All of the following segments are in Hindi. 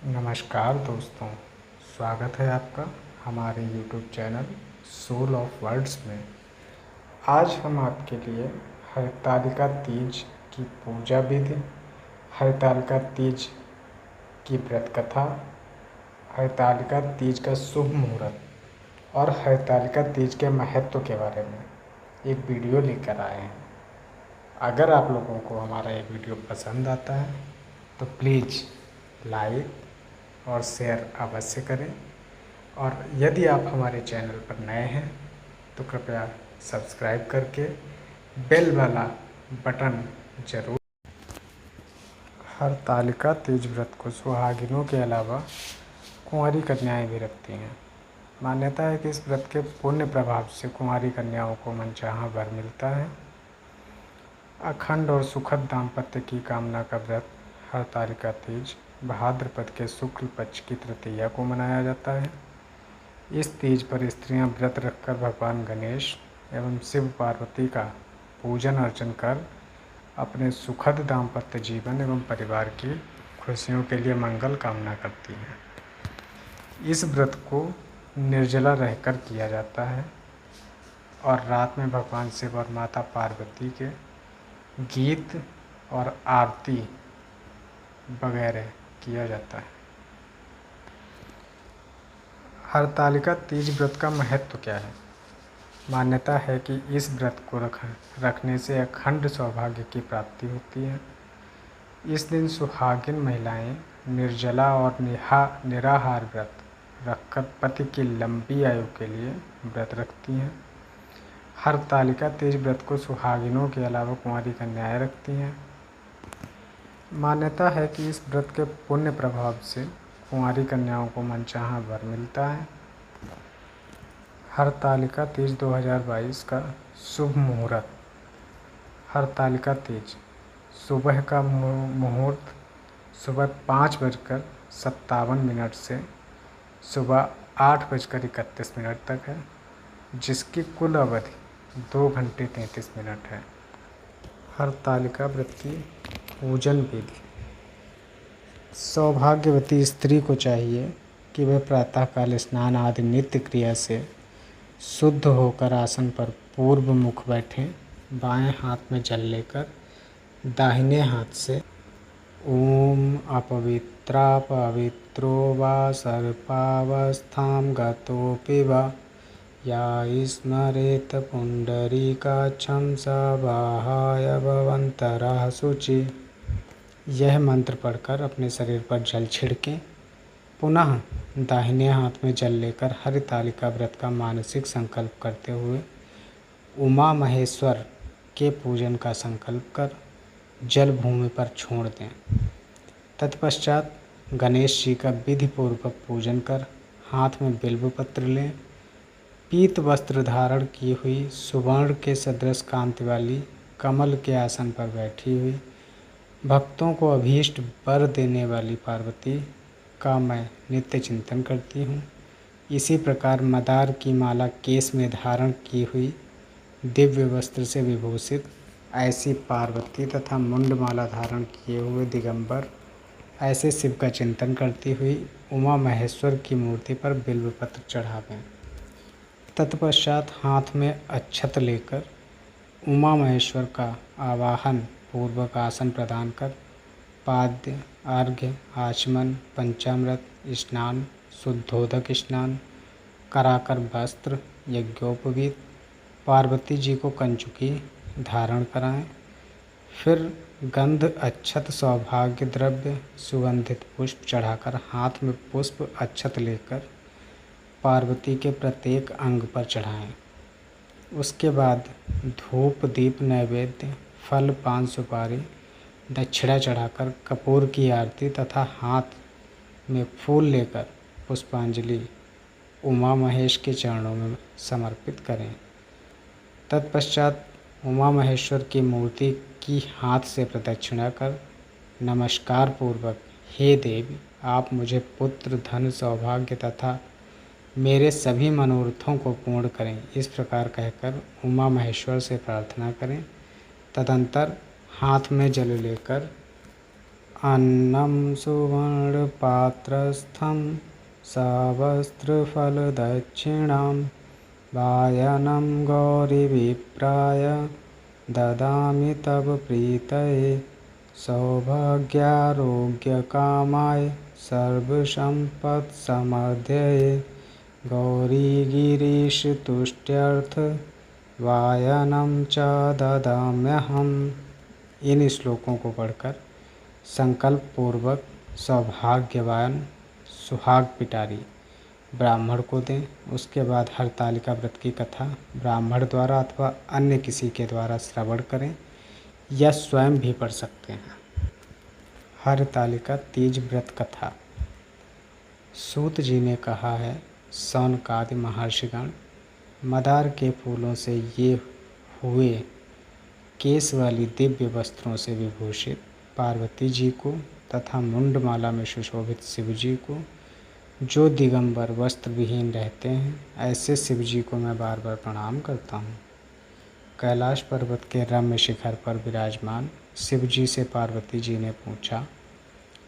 नमस्कार दोस्तों, स्वागत है आपका हमारे YouTube channel soul of words में। आज हम आपके लिए हरतालिका तीज की पूजा विधि, हरतालिका तीज की व्रत कथा, हरतालिका तीज का शुभ मुहूर्त और हरतालिका तीज के महत्व के बारे में एक वीडियो लेकर आए हैं। अगर आप लोगों को हमारा ये वीडियो पसंद आता है तो प्लीज़ लाइक और शेयर अवश्य करें, और यदि आप हमारे चैनल पर नए हैं तो कृपया सब्सक्राइब करके बेल वाला बटन जरूर। हरतालिका तीज व्रत को सुहागिनों के अलावा कुंवारी कन्याएं भी रखती हैं। मान्यता है कि इस व्रत के पुण्य प्रभाव से कुंवारी कन्याओं को मनचाहा वर मिलता है। अखंड और सुखद दाम्पत्य की कामना का व्रत हरतालिका तीज भाद्रपद के शुक्ल पक्ष की तृतीया को मनाया जाता है। इस तीज पर स्त्रियां व्रत रखकर भगवान गणेश एवं शिव पार्वती का पूजन अर्चन कर अपने सुखद दाम्पत्य जीवन एवं परिवार की खुशियों के लिए मंगल कामना करती हैं। इस व्रत को निर्जला रहकर किया जाता है और रात में भगवान शिव और माता पार्वती के गीत और आरती वगैरह किया जाता है। हरतालिका तीज व्रत का महत्व क्या है? मान्यता है कि इस व्रत को रखने से अखंड सौभाग्य की प्राप्ति होती है। इस दिन सुहागिन महिलाएं निर्जला और निराहार व्रत रखकर पति की लंबी आयु के लिए व्रत रखती हैं। हरतालिका तीज व्रत को सुहागिनों के अलावा कुंवारी कन्याएं रखती हैं। मान्यता है कि इस व्रत के पुण्य प्रभाव से कुंवारी कन्याओं को मनचाहा वर मिलता है। हरतालिका तीज 2022 का शुभ मुहूर्त। हरतालिका तीज सुबह का मुहूर्त सुबह 5:57 से सुबह 8:31 तक है, जिसकी कुल अवधि 2 घंटे 33 मिनट है। हरतालिका व्रत की पूजन विधि। सौभाग्यवती स्त्री को चाहिए कि वह प्रातःकाल स्नान आदि नित्य क्रिया से शुद्ध होकर आसन पर पूर्व मुख बैठें। बाएं हाथ में जल लेकर दाहिने हाथ से ओम अपवित्रा पवित्रो वा सर्पावस्थां गतोऽपि वा या स्मरेत पुंडरीकाक्षं स बाहाय भवन्तरः शुचि। यह मंत्र पढ़कर अपने शरीर पर जल छिड़कें। पुनः दाहिने हाथ में जल लेकर हरतालिका व्रत का मानसिक संकल्प करते हुए उमा महेश्वर के पूजन का संकल्प कर जल भूमि पर छोड़ दें। तत्पश्चात गणेश जी का विधि पूर्वक पूजन कर हाथ में बिल्व पत्र लें। पीत वस्त्र धारण की हुई सुवर्ण के सदृश कांति वाली कमल के आसन पर बैठी हुई भक्तों को अभीष्ट वर देने वाली पार्वती का मैं नित्य चिंतन करती हूँ। इसी प्रकार मदार की माला केस में धारण की हुई दिव्य वस्त्र से विभूषित ऐसी पार्वती तथा मुंडमाला धारण किए हुए दिगंबर ऐसे शिव का चिंतन करती हुई उमा महेश्वर की मूर्ति पर बिल्वपत्र चढ़ावें। तत्पश्चात हाथ में अक्षत लेकर उमा महेश्वर का आवाहन पूर्वक आसन प्रदान कर पाद्य अर्घ्य आचमन पंचामृत स्नान शुद्धोदक स्नान कराकर वस्त्र यज्ञोपवीत पार्वती जी को कंचुकी धारण कराएं। फिर गंध अक्षत सौभाग्य द्रव्य सुगंधित पुष्प चढ़ाकर हाथ में पुष्प अक्षत लेकर पार्वती के प्रत्येक अंग पर चढ़ाएं। उसके बाद धूप दीप नैवेद्य फल पान सुपारी दक्षिणा चढ़ाकर कपूर की आरती तथा हाथ में फूल लेकर पुष्पांजलि उमा महेश के चरणों में समर्पित करें। तत्पश्चात उमा महेश्वर की मूर्ति की हाथ से प्रदक्षिणा कर नमस्कार पूर्वक हे देवी, आप मुझे पुत्र धन सौभाग्य तथा मेरे सभी मनोरथों को पूर्ण करें, इस प्रकार कहकर उमा महेश्वर से प्रार्थना करें। तदंतर हाथ में जल लेकर अन्नं सुवर्णपात्रस्थं सवस्त्रफलदक्षिणां वायनं गौरीविप्राय ददामि तव प्रीतये सौभाग्यारोग्यकामाय सर्वसम्पत्समृद्धये गौरीगिरीशतुष्ट्यर्थ वायनं च ददाम्यहम्। इन श्लोकों को पढ़कर संकल्प पूर्वक सौभाग्यवान सुहाग पिटारी ब्राह्मण को दें। उसके बाद हरतालिका व्रत की कथा ब्राह्मण द्वारा अथवा अन्य किसी के द्वारा श्रवण करें या स्वयं भी पढ़ सकते हैं। हरतालिका तीज व्रत कथा। सूत जी ने कहा है, सौनकादि महर्षिगण मदार के फूलों से ये हुए केस वाली दिव्य वस्त्रों से विभूषित पार्वती जी को तथा मुंडमाला में सुशोभित शिव जी को, जो दिगंबर वस्त्र विहीन रहते हैं, ऐसे शिव जी को मैं बार बार प्रणाम करता हूँ। कैलाश पर्वत के रम्य शिखर पर विराजमान शिव जी से पार्वती जी ने पूछा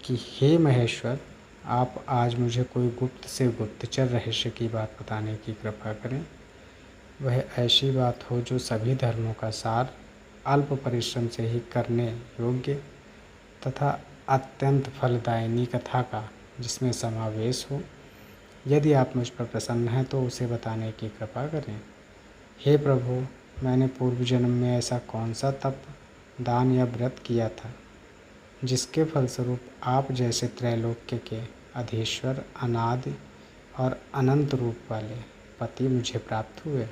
कि हे महेश्वर, आप आज मुझे कोई गुप्त से गुप्तचर रहस्य की बात बताने की कृपा करें। वह ऐसी बात हो जो सभी धर्मों का सार, अल्प परिश्रम से ही करने योग्य तथा अत्यंत फलदायिनी कथा का जिसमें समावेश हो। यदि आप मुझ पर प्रसन्न हैं तो उसे बताने की कृपा करें। हे प्रभु, मैंने पूर्व जन्म में ऐसा कौन सा तप, दान या व्रत किया था जिसके फलस्वरूप आप जैसे त्रैलोक्य के अधीश्वर, अनादि और अनंत रूप वाले पति मुझे प्राप्त हुए।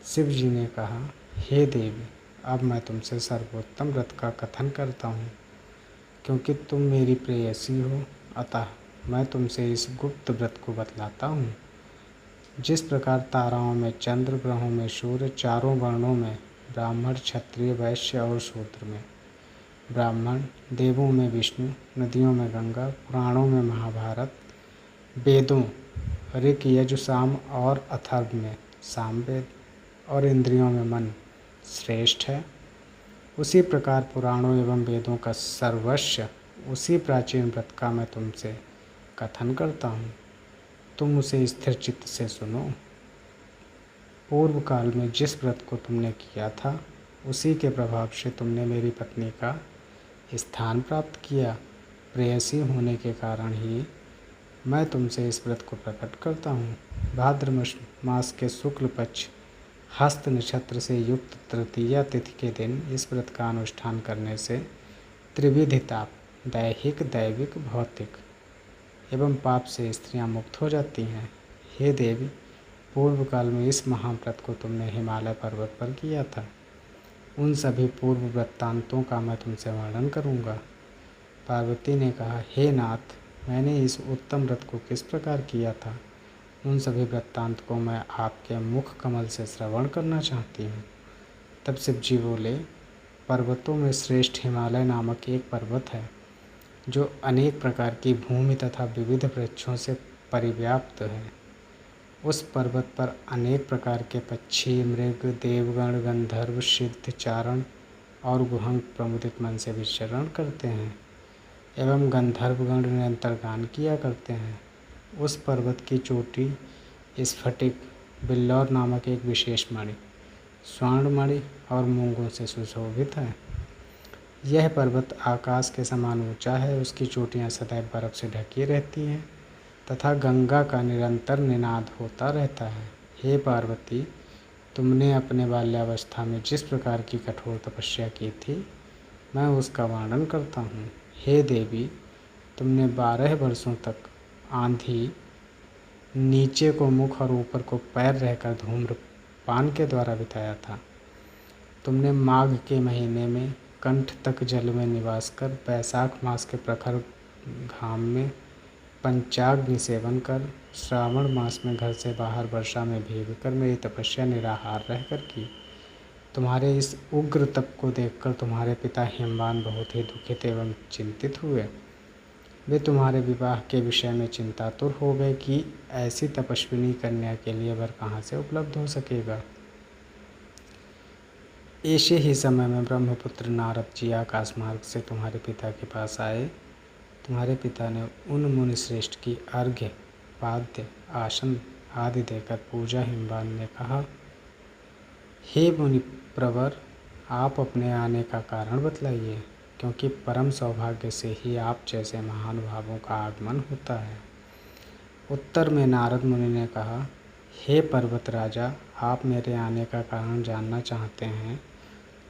शिव जी ने कहा, हे देवी, अब मैं तुमसे सर्वोत्तम व्रत का कथन करता हूँ। क्योंकि तुम मेरी प्रेयसी हो, अतः मैं तुमसे इस गुप्त व्रत को बतलाता हूँ। जिस प्रकार ताराओं में चंद्र, ग्रहों में सूर्य, चारों वर्णों में ब्राह्मण, क्षत्रिय, वैश्य और शूद्र में ब्राह्मण, देवों में विष्णु, नदियों में गंगा, पुराणों में महाभारत, वेदों ऋक, यजु, साम और अथर्व में सामवेद और इंद्रियों में मन श्रेष्ठ है, उसी प्रकार पुराणों एवं वेदों का सर्वस्व उसी प्राचीन व्रत का मैं तुमसे कथन करता हूँ। तुम उसे स्थिर चित्त से सुनो। पूर्व काल में जिस व्रत को तुमने किया था, उसी के प्रभाव से तुमने मेरी पत्नी का स्थान प्राप्त किया। प्रेयसी होने के कारण ही मैं तुमसे इस व्रत को प्रकट करता हूँ। भाद्र मास के शुक्ल पक्ष हस्त नक्षत्र से युक्त तृतीया तिथि के दिन इस व्रत का अनुष्ठान करने से त्रिविध ताप, दैहिक, दैविक, भौतिक एवं पाप से स्त्रियां मुक्त हो जाती हैं। हे देवी, पूर्व काल में इस महाव्रत को तुमने हिमालय पर्वत पर किया था। उन सभी पूर्व वृत्तांतों का मैं तुमसे वर्णन करूँगा। पार्वती ने कहा, हे नाथ, मैंने इस उत्तम व्रत को किस प्रकार किया था, उन सभी वृत्तांत को मैं आपके मुख कमल से श्रवण करना चाहती हूँ। तब शिव जी बोले, पर्वतों में श्रेष्ठ हिमालय नामक एक पर्वत है, जो अनेक प्रकार की भूमि तथा विविध वृक्षों से परिव्याप्त है। उस पर्वत पर अनेक प्रकार के पक्षी, मृग, देवगण, गंधर्व, सिद्ध, चारण और गुहंग प्रमुदित मन से विचरण करते हैं एवं गंधर्वगण निरंतर गान किया करते हैं। उस पर्वत की चोटी स्फटिक, बिल्लौर नामक एक विशेष मणि, स्वर्णमणि और मूंगों से सुशोभित है। यह पर्वत आकाश के समान ऊंचा है। उसकी चोटियाँ सदैव बर्फ से ढकी रहती हैं तथा गंगा का निरंतर निनाद होता रहता है। हे पार्वती, तुमने अपने बाल्यावस्था में जिस प्रकार की कठोर तपस्या की थी, मैं उसका वर्णन करता हूँ। हे देवी, तुमने 12 वर्षों तक आंधी, नीचे को मुख और ऊपर को पैर रहकर धूम्रपान के द्वारा बिताया था। तुमने माघ के महीने में कंठ तक जल में निवास कर, बैसाख मास के प्रखर घाम में पंचाग्नि सेवन कर, श्रावण मास में घर से बाहर वर्षा में भीग कर मेरी तपस्या निराहार रहकर की। तुम्हारे इस उग्र तप को देखकर तुम्हारे पिता हिमवान बहुत ही दुखित एवं चिंतित हुए। वे तुम्हारे विवाह के विषय में चिंतातुर हो गए कि ऐसी तपस्विनी कन्या के लिए वर कहाँ से उपलब्ध हो सकेगा। ऐसे ही समय में ब्रह्मपुत्र नारद जी आकाश मार्ग से तुम्हारे पिता के पास आए। तुम्हारे पिता ने उन मुनि श्रेष्ठ की अर्घ्य, पाद्य, आसन आदि देकर पूजा। हिमवान ने कहा, हे मुनि प्रवर, आप अपने आने का कारण बतलाइए, क्योंकि परम सौभाग्य से ही आप जैसे महानुभावों का आगमन होता है। उत्तर में नारद मुनि ने कहा, हे पर्वत राजा, आप मेरे आने का कारण जानना चाहते हैं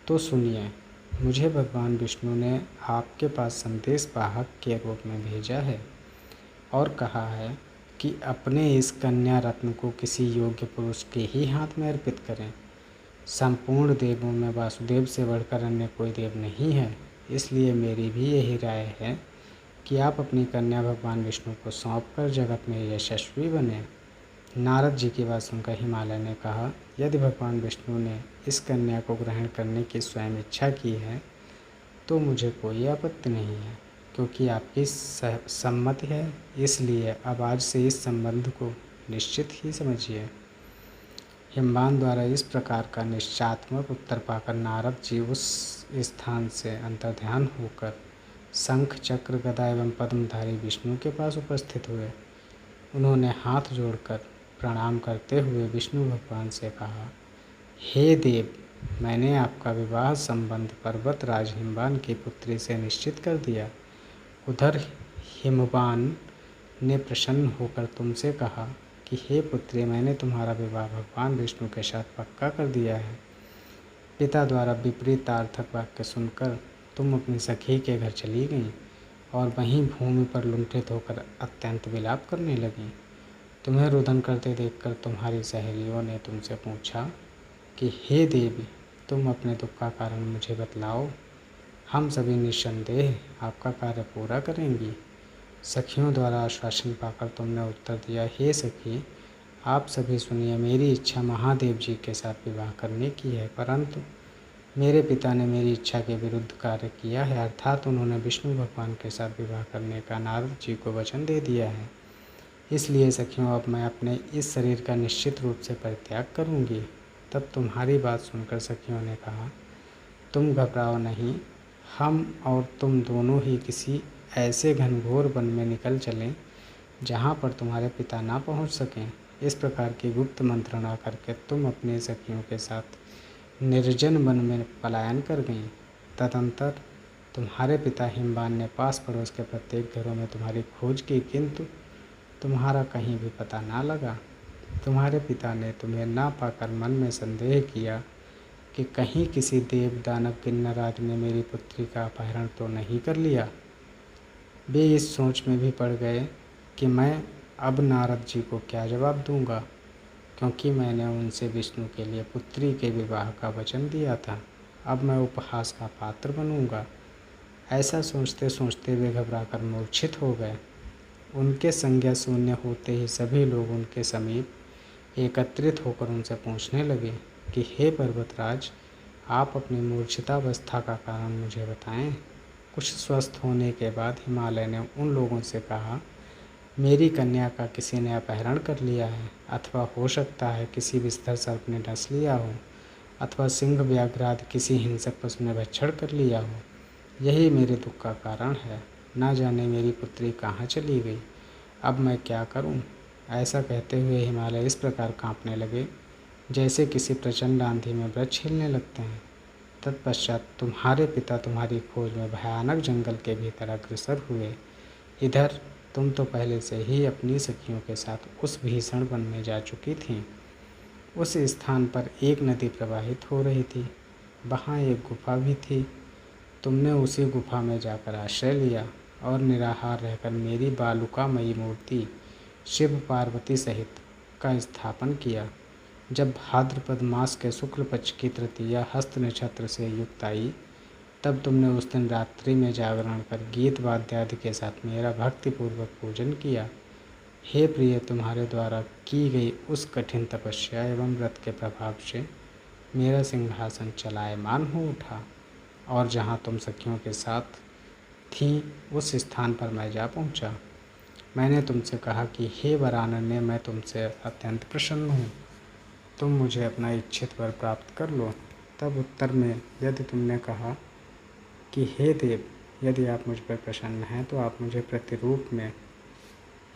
तो सुनिए। मुझे भगवान विष्णु ने आपके पास संदेश वाहक के रूप में भेजा है और कहा है कि अपने इस कन्या रत्न को किसी योग्य पुरुष के ही हाथ में अर्पित करें। संपूर्ण देवों में वासुदेव से बढ़कर अन्य कोई देव नहीं है, इसलिए मेरी भी यही राय है कि आप अपनी कन्या भगवान विष्णु को सौंपकर जगत में यशस्वी बने। नारद जी की बात सुनकर हिमालय ने कहा, यदि भगवान विष्णु ने इस कन्या को ग्रहण करने की स्वयं इच्छा की है तो मुझे कोई आपत्ति नहीं है, क्योंकि आपकी सम्मति है। इसलिए अब आज से इस संबंध को निश्चित ही समझिए। हिमवान द्वारा इस प्रकार का निश्चयात्मक उत्तर पाकर नारद जी उस स्थान से अंतर्ध्यान होकर शंख, चक्र, गदा एवं पद्मधारी विष्णु के पास उपस्थित हुए। उन्होंने हाथ जोड़कर प्रणाम करते हुए विष्णु भगवान से कहा, हे देव, मैंने आपका विवाह संबंध पर्वतराज हिमवान की पुत्री से निश्चित कर दिया। उधर हिमवान ने प्रसन्न होकर तुमसे कहा कि हे पुत्री, मैंने तुम्हारा विवाह भगवान विष्णु के साथ पक्का कर दिया है। पिता द्वारा विपरीतार्थक वाक्य सुनकर तुम अपनी सखी के घर चली गईं और वहीं भूमि पर लुंठित होकर अत्यंत विलाप करने लगीं। तुम्हें रुदन करते देखकर तुम्हारी सहेलियों ने तुमसे पूछा कि हे देवी, तुम अपने दुख का कारण मुझे बतलाओ, हम सभी निस्संदेह आपका कार्य पूरा करेंगी। सखियों द्वारा आश्वासन पाकर तुमने उत्तर दिया, हे सखी, आप सभी सुनिए, मेरी इच्छा महादेव जी के साथ विवाह करने की है, परंतु मेरे पिता ने मेरी इच्छा के विरुद्ध कार्य किया है, अर्थात उन्होंने विष्णु भगवान के साथ विवाह करने का नारद जी को वचन दे दिया है। इसलिए सखियों, अब मैं अपने इस शरीर का निश्चित रूप से परित्याग करूंगी। तब तुम्हारी बात सुनकर सखियों ने कहा, तुम घबराओ नहीं, हम और तुम दोनों ही किसी ऐसे घनघोर वन में निकल चलें जहाँ पर तुम्हारे पिता ना पहुँच सकें। इस प्रकार की गुप्त मंत्रणा करके तुम अपने सखियों के साथ निर्जन वन में पलायन कर गईं। तदंतर तुम्हारे पिता हिमवान ने पास पड़ोस के प्रत्येक घरों में तुम्हारी खोज की, किंतु तुम्हारा कहीं भी पता ना लगा। तुम्हारे पिता ने तुम्हें ना पाकर मन में संदेह किया कि कहीं किसी देव, दानव, किन्नर आदि ने मेरी पुत्री का अपहरण तो नहीं कर लिया। वे इस सोच में भी पड़ गए कि मैं अब नारद जी को क्या जवाब दूंगा, क्योंकि मैंने उनसे विष्णु के लिए पुत्री के विवाह का वचन दिया था। अब मैं उपहास का पात्र बनूंगा। ऐसा सोचते सोचते वे घबराकर मूर्छित हो गए। उनके संज्ञा शून्य होते ही सभी लोग उनके समीप एकत्रित होकर उनसे पूछने लगे कि हे पर्वतराज, आप अपनी मूर्छितावस्था का कारण मुझे बताएं। कुछ स्वस्थ होने के बाद हिमालय ने उन लोगों से कहा, मेरी कन्या का किसी ने अपहरण कर लिया है, अथवा हो सकता है किसी विस्तर सर्प ने डस लिया हो, अथवा सिंह, व्याघ्र आदि किसी हिंसक पशु ने भक्षण कर लिया हो। यही मेरे दुख का कारण है। ना जाने मेरी पुत्री कहाँ चली गई। अब मैं क्या करूं? ऐसा कहते हुए हिमालय इस प्रकार कांपने लगे जैसे किसी प्रचंड आंधी में वृक्ष हिलने लगते हैं। तत्पश्चात तुम्हारे पिता तुम्हारी खोज में भयानक जंगल के भीतर अग्रसर हुए। इधर तुम तो पहले से ही अपनी सखियों के साथ उस भीषण वन में जा चुकी थीं। उस स्थान पर एक नदी प्रवाहित हो रही थी, वहाँ एक गुफा भी थी। तुमने उसी गुफा में जाकर आश्रय लिया और निराहार रहकर मेरी बालुकामयी मूर्ति शिव पार्वती सहित का स्थापन किया। जब भाद्रपद मास के शुक्ल पक्ष की तृतीया हस्त नक्षत्र से युक्त आई, तब तुमने उस दिन रात्रि में जागरण कर गीत वाद्य आदि के साथ मेरा भक्तिपूर्वक पूजन किया। हे प्रिय, तुम्हारे द्वारा की गई उस कठिन तपस्या एवं व्रत के प्रभाव से मेरा सिंहासन चलायमान हो उठा और जहाँ तुम सखियों के साथ थीं उस स्थान पर मैं जा पहुँचा। मैंने तुमसे कहा कि हे वरानने, मैं तुमसे अत्यंत प्रसन्न हूँ, तुम मुझे अपना इच्छित वर प्राप्त कर लो। तब उत्तर में यदि तुमने कहा कि हे देव, यदि आप मुझ पर प्रसन्न हैं तो आप मुझे प्रतिरूप में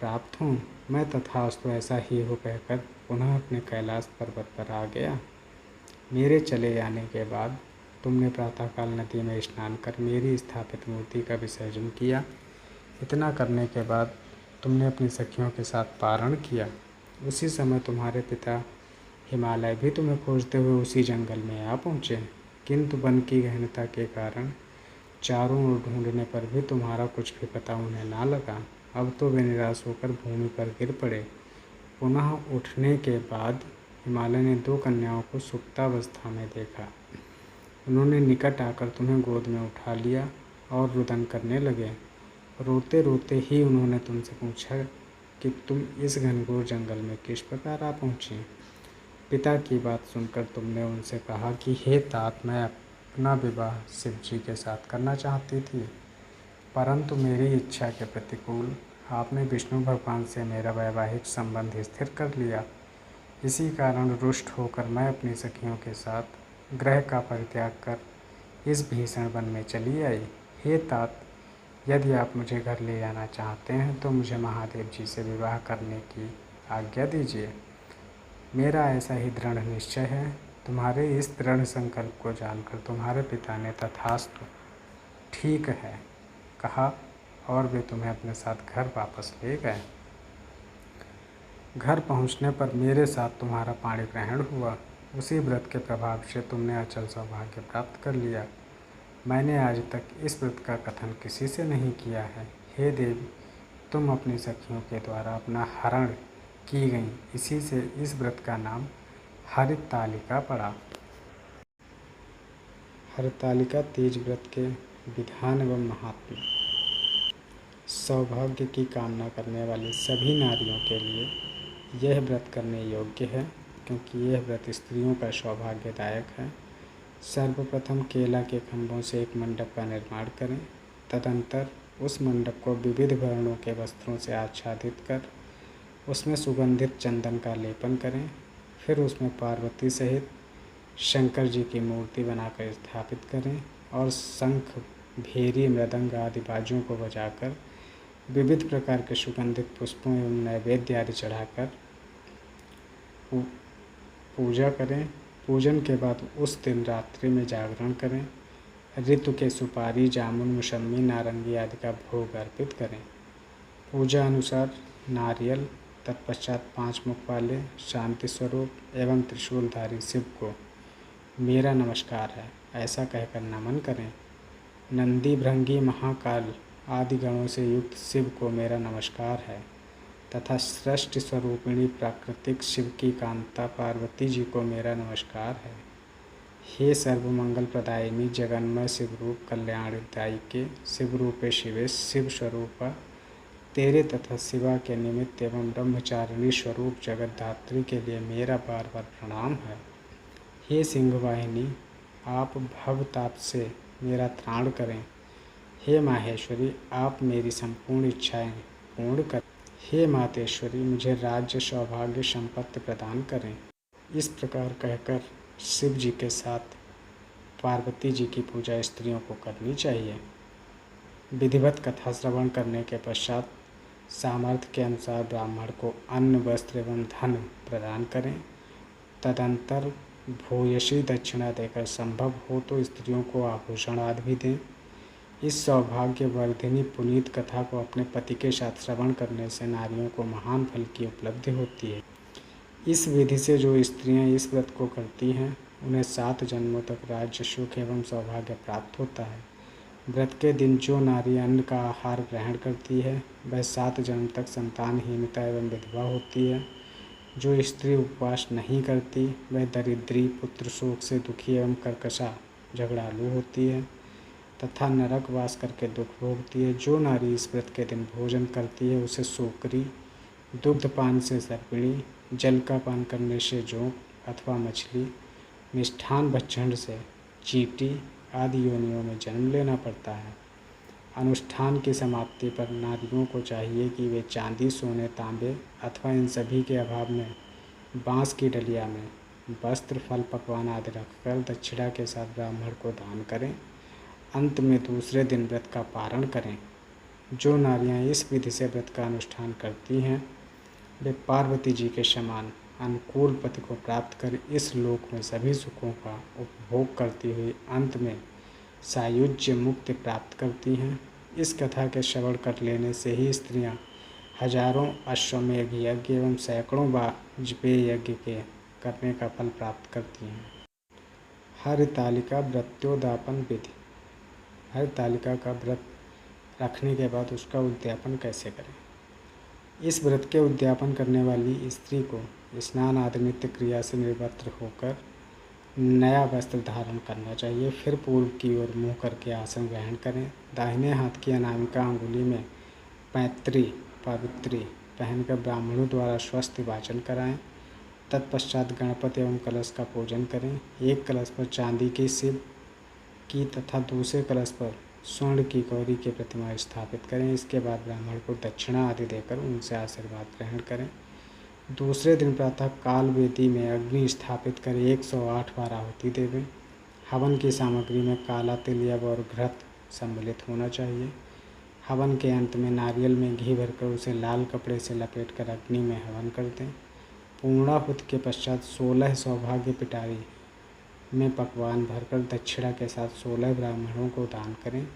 प्राप्त हों, मैं तथास्तु ऐसा ही हो कहकर पुनः अपने कैलाश पर्वत पर आ गया। मेरे चले जाने के बाद तुमने प्रातःकाल नदी में स्नान कर मेरी स्थापित मूर्ति का विसर्जन किया। इतना करने के बाद तुमने अपनी सखियों के साथ पारण किया। उसी समय तुम्हारे पिता हिमालय भी तुम्हें खोजते हुए उसी जंगल में आ पहुँचे, किंतु वन की गहनता के कारण चारों ओर ढूंढने पर भी तुम्हारा कुछ भी पता उन्हें ना लगा। अब तो वे निराश होकर भूमि पर गिर पड़े। पुनः उठने के बाद हिमालय ने 2 कन्याओं को सुप्तावस्था में देखा। उन्होंने निकट आकर तुम्हें गोद में उठा लिया और रुदन करने लगे। रोते रोते ही उन्होंने तुमसे पूछा कि तुम इस घनघोर जंगल में किस प्रकार आ पहुँची। पिता की बात सुनकर तुमने उनसे कहा कि हे तात, मैं अपना विवाह शिव जी के साथ करना चाहती थी, परंतु मेरी इच्छा के प्रतिकूल आपने विष्णु भगवान से मेरा वैवाहिक संबंध स्थिर कर लिया। इसी कारण रुष्ट होकर मैं अपनी सखियों के साथ गृह का परित्याग कर इस भीषण वन में चली आई। हे तात, यदि आप मुझे घर ले जाना चाहते हैं तो मुझे महादेव जी से विवाह करने की आज्ञा दीजिए। मेरा ऐसा ही दृढ़ निश्चय है। तुम्हारे इस दृढ़ संकल्प को जानकर तुम्हारे पिता ने तथास्तु ठीक है कहा और वे तुम्हें अपने साथ घर वापस ले गए। घर पहुंचने पर मेरे साथ तुम्हारा पाणी ग्रहण हुआ। उसी व्रत के प्रभाव से तुमने अचल सौभाग्य प्राप्त कर लिया। मैंने आज तक इस व्रत का कथन किसी से नहीं किया है। हे देवी, तुम अपनी सखियों के द्वारा अपना हरण की गई, इसी से इस व्रत का नाम हरितालिका पड़ा। हरितालिका तीज व्रत के विधान एवं महात्म्य। सौभाग्य की कामना करने वाली सभी नारियों के लिए यह व्रत करने योग्य है, क्योंकि यह व्रत स्त्रियों का सौभाग्यदायक है। सर्वप्रथम केला के खंभों से एक मंडप का निर्माण करें। तदंतर उस मंडप को विविध वर्णों के वस्त्रों से आच्छादित कर उसमें सुगंधित चंदन का लेपन करें। फिर उसमें पार्वती सहित शंकर जी की मूर्ति बनाकर स्थापित करें और शंख, भेरी, मृदंग आदि बाजों को बजाकर विविध प्रकार के सुगंधित पुष्पों एवं नैवेद्य आदि चढ़ाकर पूजा करें। पूजन के बाद उस दिन रात्रि में जागरण करें। ऋतु के सुपारी, जामुन, मौसम्मी, नारंगी आदि का भोग अर्पित करें। पूजा अनुसार नारियल, तत्पश्चात 5 मुख वाले शांति स्वरूप एवं त्रिशूलधारी शिव को मेरा नमस्कार है ऐसा कहकर नमन करें। नंदी, भृंगी, महाकाल आदि गणों से युक्त शिव को मेरा नमस्कार है तथा सृष्टि स्वरूपिणी प्राकृतिक शिव की कांता पार्वती जी को मेरा नमस्कार है। हे सर्वमंगल प्रदायिनी जगन्मय शिवरूप कल्याणदायिके शिवरूपे शिवे शिव स्वरूपा, तेरे तथा शिवा के निमित्त एवं ब्रह्मचारिणी स्वरूप जगतधात्री के लिए मेरा बार बार प्रणाम है। हे सिंहवाहिनी, आप भवताप से मेरा त्राण करें। हे माहेश्वरी, आप मेरी संपूर्ण इच्छाएं पूर्ण करें। हे मातेश्वरी, मुझे राज्य, सौभाग्य, संपत्ति प्रदान करें। इस प्रकार कहकर शिव जी के साथ पार्वती जी की पूजा स्त्रियों को करनी चाहिए। विधिवत कथा श्रवण करने के पश्चात सामर्थ्य के अनुसार ब्राह्मण को अन्न, वस्त्र एवं धन प्रदान करें। तदंतर भूयसी दक्षिणा देकर संभव हो तो स्त्रियों को आभूषण आदि भी दें। इस सौभाग्यवर्धिनी पुनीत कथा को अपने पति के साथ श्रवण करने से नारियों को महान फल की उपलब्धि होती है। इस विधि से जो स्त्रियां इस व्रत को करती हैं उन्हें 7 जन्मों तक राज्य, सुख एवं सौभाग्य प्राप्त होता है। व्रत के दिन जो नारी अन्न का आहार ग्रहण करती है वह 7 जन्म तक संतानहीनता एवं विधवा होती है। जो स्त्री उपवास नहीं करती वह दरिद्री, पुत्र शोक से दुखी एवं कर्कशा, झगड़ालू होती है तथा नरकवास करके दुख भोगती है। जो नारी इस व्रत के दिन भोजन करती है उसे सूकरी, दुग्धपान से सर्पिणी, जल का पान करने से जोंक अथवा मछली, मिष्ठान भक्षण से चींटी आदि योनियों में जन्म लेना पड़ता है। अनुष्ठान की समाप्ति पर नारियों को चाहिए कि वे चांदी, सोने, तांबे अथवा इन सभी के अभाव में बांस की डलिया में वस्त्र, फल, पकवान आदि रखकर दक्षिणा के साथ ब्राह्मण को दान करें। अंत में दूसरे दिन व्रत का पारण करें। जो नारियां इस विधि से व्रत का अनुष्ठान करती हैं वे पार्वती जी के समान अनुकूल पति को प्राप्त कर इस लोक में सभी सुखों का उपभोग करती हुई अंत में सायुज्य मुक्ति प्राप्त करती हैं। इस कथा के श्रवण कर लेने से ही स्त्रियां हजारों अश्वमेध यज्ञ एवं सैकड़ों वाजपेय यज्ञ के करने का फल प्राप्त करती हैं। हरितालिका व्रत्योद्यापन विधि। हरितालिका का व्रत रखने के बाद उसका उद्यापन कैसे करें। इस व्रत के उद्यापन करने वाली स्त्री को स्नान आदि नित्य क्रिया से निर्वस्त्र होकर नया वस्त्र धारण करना चाहिए। फिर पूर्व की ओर मुँह करके आसन ग्रहण करें। दाहिने हाथ की अनामिका अंगुली में पैतृ पवित्री पहनकर ब्राह्मणों द्वारा स्वस्ति वाचन कराएं। तत्पश्चात गणपति एवं कलश का पूजन करें। एक कलश पर चांदी की शिव की तथा दूसरे कलश पर स्वर्ण की गौरी की प्रतिमा स्थापित करें। इसके बाद ब्राह्मण को दक्षिणा आदि देकर उनसे आशीर्वाद ग्रहण करें। दूसरे दिन प्रातः काल वेदी में अग्नि स्थापित कर 108 बार आहुति देवें। हवन की सामग्री में काला तिल और घृत सम्मिलित होना चाहिए। हवन के अंत में नारियल में घी भरकर उसे लाल कपड़े से लपेटकर अग्नि में हवन कर दें। पूर्णाहुति के पश्चात 16 सौभाग्य पिटारी में पकवान भरकर दक्षिणा के साथ 16 ब्राह्मणों को दान करें।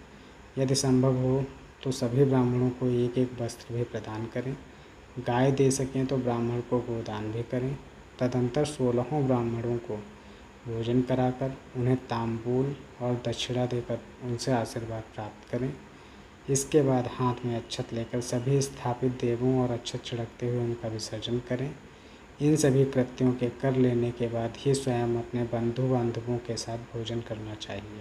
यदि संभव हो तो सभी ब्राह्मणों को एक एक वस्त्र भी प्रदान करें। गाय दे सकें तो ब्राह्मण को गोदान भी करें। तदंतर 16 ब्राह्मणों को भोजन कराकर उन्हें तांबूल और दक्षिणा देकर उनसे आशीर्वाद प्राप्त करें। इसके बाद हाथ में अक्षत लेकर सभी स्थापित देवों और अक्षत छिड़कते हुए उनका विसर्जन करें। इन सभी कृत्यों के कर लेने के बाद ही स्वयं अपने बंधु बांधवों के साथ भोजन करना चाहिए।